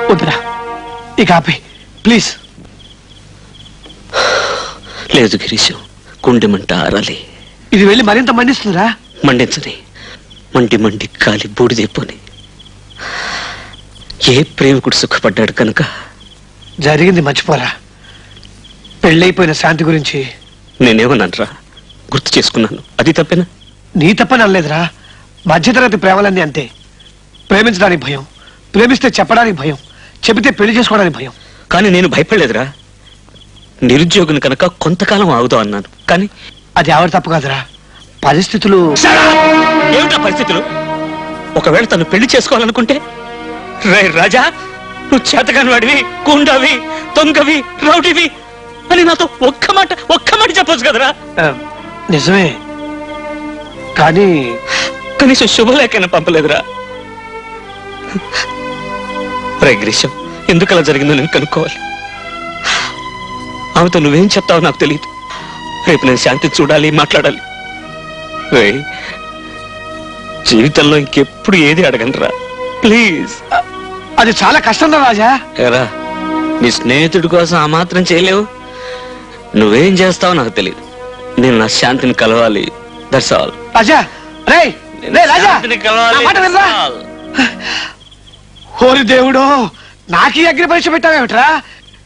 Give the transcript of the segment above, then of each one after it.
వద్దురా, ఇక ఆపే ప్లీజ్. లేదు గిరీశం, గుండె మంట ఆరాలి. ఇది వెళ్ళి మరింత మండిస్తుందిరా. మండించని, మండి మండి కాలి బూడిదైపోని. ఏ ప్రేమికుడు సుఖపడ్డాడు కనుక. జరిగింది మర్చిపోరా. పెళ్ళైపోయిన శాంతి గురించి నేనేమన్నానరా? గుర్తు చేసుకున్నాను, అది తప్పేనా? నీ తప్పని అనలేదురా. మధ్యతరగతి ప్రేమలన్నీ అంతే. ప్రేమించడానికి భయం, ప్రేమిస్తే చెప్పడానికి భయం, చెబితే పెళ్లి చేసుకోవడానికి భయం. కానీ నేను భయపడలేదురా. నిరుద్యోగిని కనుక కొంతకాలం ఆగుదాం అన్నాను. కానీ అది ఎవరి తప్పు కాదురా, పరిస్థితులు. ఏమిటా పరిస్థితులు? ఒకవేళ తను పెళ్లి చేసుకోవాలనుకుంటే, రే రాజా, నువ్వు చేతగాని వాడివి, గుండావి, దొంగవి, రౌడివి అని నాతో ఒక్క మాట చెప్పొచ్చు కదరా. నిజమే, కానీ కనీసం శుభలేఖైనా పంపలేదురా. రే గిరీశం, ఎందుకు అలా జరిగిందో నేను కనుక్కోవాలి. ఆమెతో నువ్వేం చెప్తావో నాకు తెలియదు. రేపు నేను శాంతి చూడాలి, మాట్లాడాలి. రే, జీవితంలో ఇంకెప్పుడు ఏది అడగనరా, ప్లీజ్. అది చాలా కష్టం రా రాజా. ఎరా, నీ స్నేహితుడి కోసం ఆ మాత్రం చేయలేవు. నువ్వేం చేస్తావో నాకు తెలియదు. నేను నా శాంతిని కలవాలి, దట్స్ ఆల్. రాజా, రే రాజా, ఓరి దేవుడు, నాకు ఈ అగ్ని పరీక్ష పెట్టావేమిట్రా?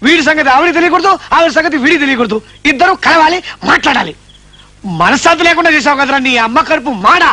వీడి సంగతి ఆవిడ తెలియకూడదు, ఆవిడ సంగతి వీడి తెలియకూడదు. ఇద్దరు కలవాలి, మాట్లాడాలి. మనశ్శాంతి లేకుండా చేసావు కదరా నీ అమ్మ కడుపు మాడ.